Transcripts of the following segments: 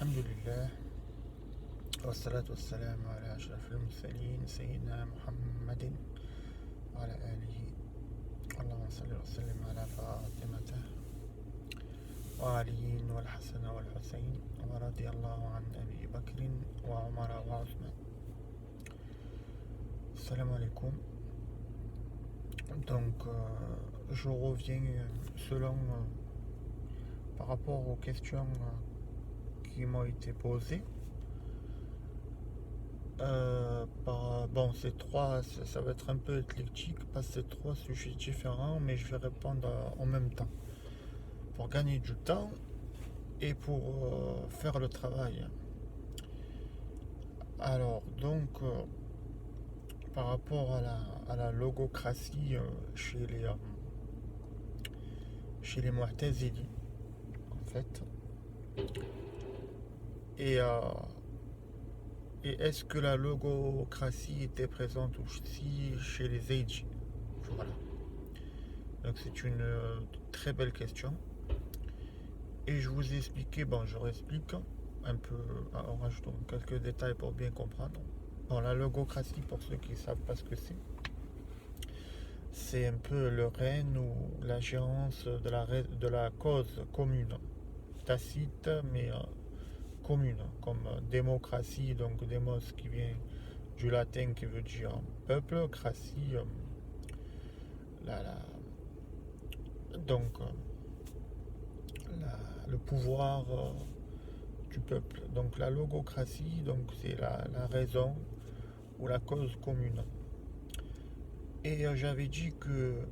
الحمد لله والصلاة والسلام على أشرف المرسلين سيدنا محمد وعلى آله. اللهم صل وسلم على فاطمة وعلي والحسن والحسين ورضي الله عن أبي بكر وعمر وعثمان. Salam alaikum. Donc, je reviens par rapport aux questions qui m'ont été posées. Bon, ça va être un peu éclectique parce que c'est trois sujets différents, mais je vais répondre en même temps pour gagner du temps et pour faire le travail. Alors, donc, par rapport à la logocratie chez les Mu'tazili, en fait, et est-ce que la logocratie était présente aussi chez les Zaydi? Voilà. Donc c'est une très belle question. Et je vous ai expliqué, je réexplique un peu en rajoutant quelques détails pour bien comprendre. Bon, la logocratie, pour ceux qui ne savent pas ce que c'est un peu le règne ou la gérance de la cause commune, tacite mais commune, comme démocratie, donc démos qui vient du latin qui veut dire peuple, cratie, donc le pouvoir du peuple. Donc la logocratie, donc c'est la raison ou la cause commune. Et j'avais dit que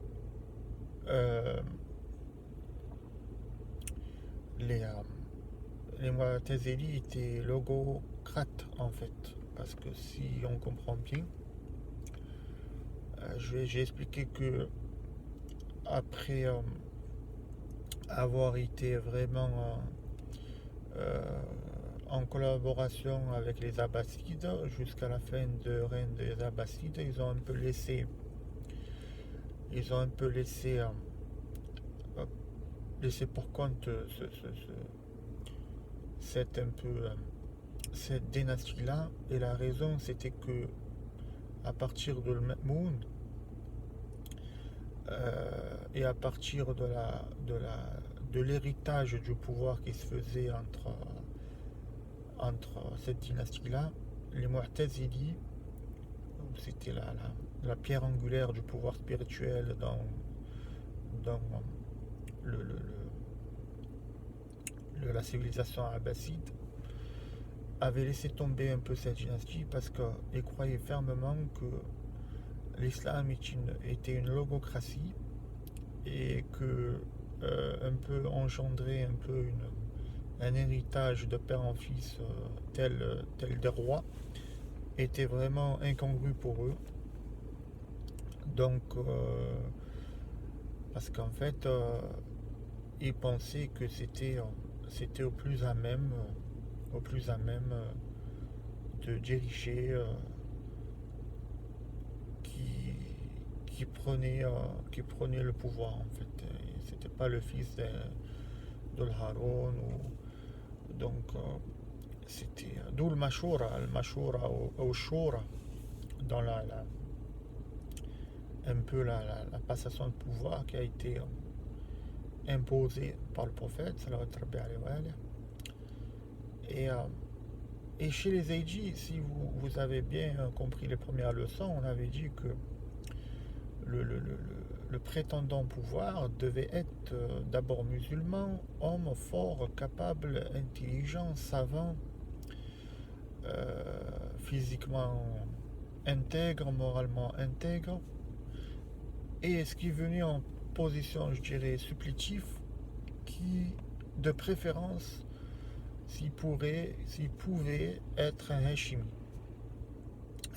les Mu'tazili étaient logocrates en fait, parce que si on comprend bien, j'ai expliqué que après avoir été vraiment en collaboration avec les Abbassides jusqu'à la fin de règne des Abbassides, ils ont un peu laissé pour compte cette dynastie-là, et la raison c'était que à partir de Ma'moun et à partir de l'héritage du pouvoir qui se faisait entre cette dynastie-là, les Mu'tazili, c'était la pierre angulaire du pouvoir spirituel dans la civilisation abbasside, avait laissé tomber un peu cette dynastie parce qu'ils croyaient fermement que l'islam était une logocratie et que un peu engendrer un peu un héritage de père en fils tel des rois était vraiment incongru pour eux. Donc parce qu'en fait ils pensaient que c'était au plus à même de diriger qui prenait le pouvoir en fait. C'était pas le fils de Haroun donc c'était d'où le Mashura au Shura dans un peu la passation de pouvoir qui a été imposée par le prophète et chez les Zaydi, si vous avez bien compris les premières leçons, on avait dit que le prétendant au pouvoir devait être d'abord musulman, homme fort, capable, intelligent, savant, physiquement intègre, moralement intègre, et ce qui venait en position, je dirais, supplétif, qui, de préférence, s'il pouvait être un Hashimi,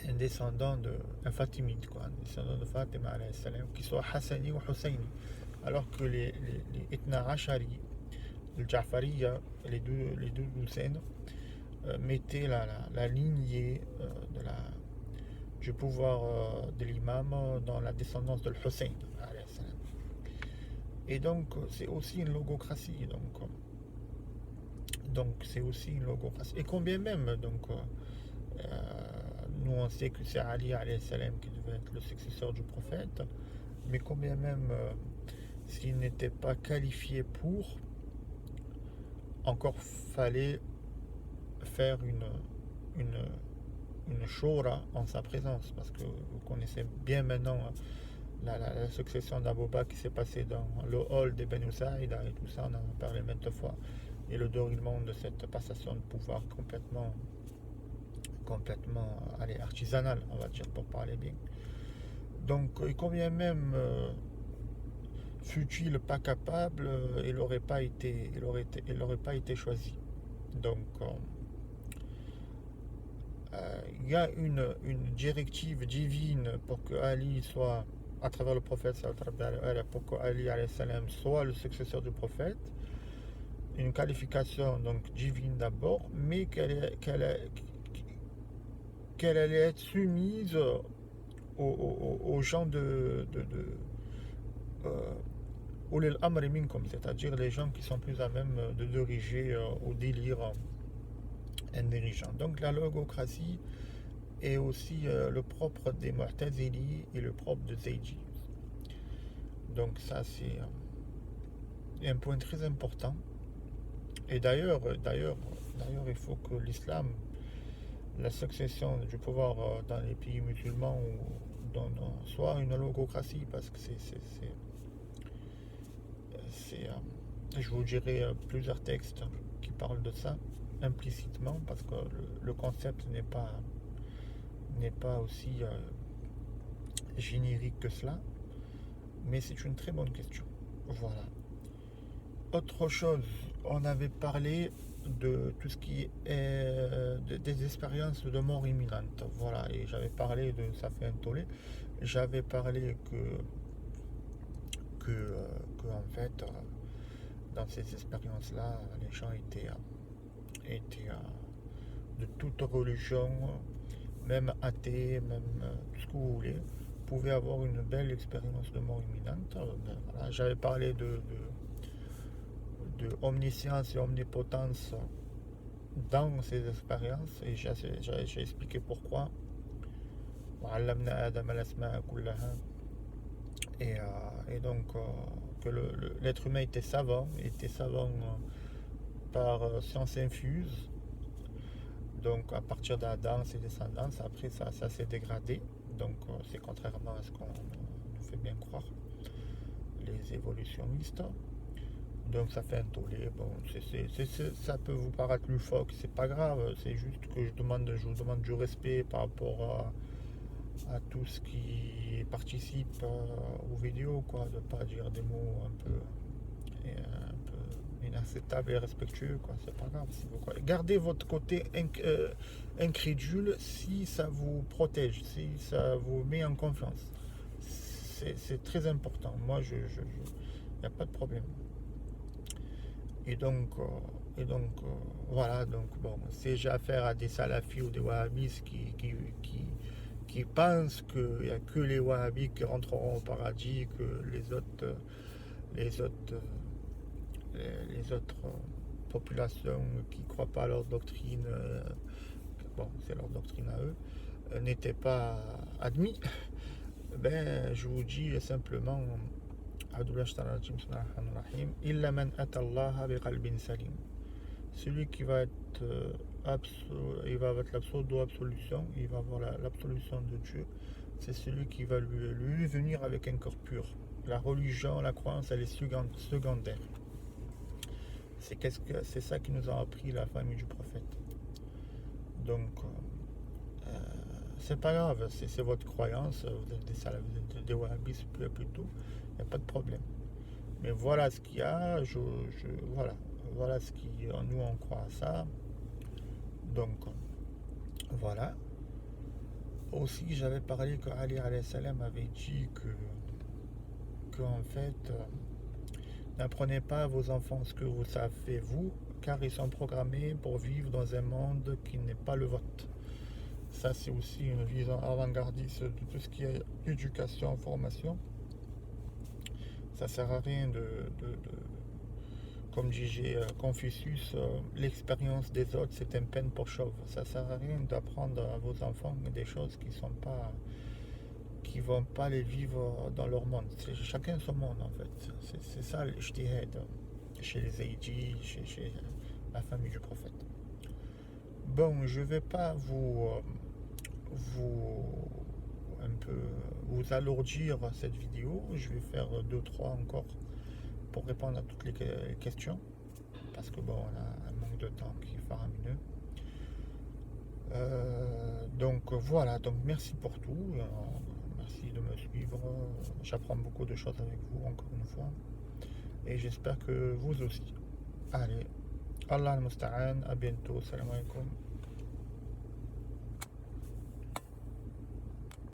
un descendant un Fatimide, un descendant de Fatima alayhi salam, qui soit Hassani ou Husseini, alors que les Ithna Ashari, le Ja'fariya, les deux Hussein, mettaient la lignée du pouvoir de l'imam dans la descendance de Hussein alayhi salam. Et donc c'est aussi une logocratie. Donc Donc c'est aussi une logocratie. Et combien même, donc, nous on sait que c'est Ali alayhi salam qui devait être le successeur du prophète, mais combien même s'il n'était pas qualifié pour, encore fallait faire une, une shura en sa présence, parce que vous connaissez bien maintenant la succession d'Abou Bakr qui s'est passée dans le hall des Banu Saïda et tout ça, on en a parlé maintes fois, et le déroulement de cette passation de pouvoir complètement allez, artisanale, on va dire, pour parler bien. Donc, et combien même fut-il pas capable, il n'aurait pas pas été choisi. Donc, il y a une directive divine pour que Ali soit, à travers le prophète, pour que Ali salam soit le successeur du prophète, une qualification donc divine d'abord, mais qu'elle allait être soumise aux gens ulil amri minkum, c'est-à-dire les gens qui sont plus à même de diriger au délire un dirigeant. Donc la logocratie est aussi le propre des Mu'tazili et le propre de Zaydi. Donc ça c'est un point très important. Et d'ailleurs, il faut que l'islam, la succession du pouvoir dans les pays musulmans soit une logocratie, parce que je vous dirai plusieurs textes qui parlent de ça implicitement, parce que le concept n'est pas aussi générique que cela, mais c'est une très bonne question. Voilà. Autre chose, on avait parlé de tout ce qui est des expériences de mort imminente. Voilà, et j'avais parlé de ça fait un tollé. J'avais parlé que en fait, dans ces expériences-là, les gens étaient de toute religion, même athées, même tout ce que vous voulez, pouvaient avoir une belle expérience de mort imminente. Voilà, j'avais parlé de omniscience et omnipotence dans ces expériences, et j'ai expliqué pourquoi. Et donc que l'être humain était savant par science infuse. Donc à partir d'Adam, ses descendants, après ça s'est dégradé. Donc c'est contrairement à ce qu'on nous fait bien croire les évolutionnistes. Donc ça fait un tollé. Bon, ça peut vous paraître loufoque, c'est pas grave. C'est juste que je vous demande du respect par rapport à tout ce qui participe aux vidéos, quoi, de pas dire des mots un peu inacceptables et respectueux, quoi. C'est pas grave. Si vous, quoi. Gardez votre côté incrédule si ça vous protège, si ça vous met en confiance. C'est très important. Moi, il n'y a pas de problème. Et donc, voilà, donc bon, si j'ai affaire à des salafis ou des wahhabistes qui pensent qu'il n'y a que les wahhabis qui rentreront au paradis, que les autres populations qui ne croient pas à leur doctrine, bon, c'est leur doctrine à eux, n'étaient pas admis, ben, je vous dis simplement, celui qui va être il va avoir la pseudo-absolution, il va avoir l'absolution de Dieu, c'est celui qui va lui venir avec un corps pur. La religion, la croyance, elle est secondaire. C'est ça qui nous a appris la famille du prophète. Donc, c'est pas grave, c'est votre croyance, vous êtes des salafis, vous êtes des wahhabistes plutôt, il n'y a pas de problème. Mais voilà ce qu'il y a, voilà ce qui, nous on croit à ça. Donc, voilà. Aussi, j'avais parlé que Ali alayhi salam avait dit que en fait, n'apprenez pas à vos enfants ce que vous savez vous, car ils sont programmés pour vivre dans un monde qui n'est pas le vôtre. Ça, c'est aussi une vision avant-gardiste de tout ce qui est éducation, formation. Ça sert à rien comme disait Confucius, l'expérience des autres c'est un peine pour chauve. Ça sert à rien d'apprendre à vos enfants des choses qui vont pas les vivre dans leur monde. C'est chacun son monde en fait. C'est ça l'ijtihad chez les Zaïdis, chez la famille du prophète. Bon, je vais pas vous un peu vous alourdir cette vidéo. Je vais faire deux trois encore pour répondre à toutes les questions parce que bon, on a un manque de temps qui est faramineux. Donc voilà, donc merci pour tout. Merci de me suivre. J'apprends beaucoup de choses avec vous encore une fois. Et j'espère que vous aussi. Allez, Allah al-Musta'an, à bientôt. Salam alaikum.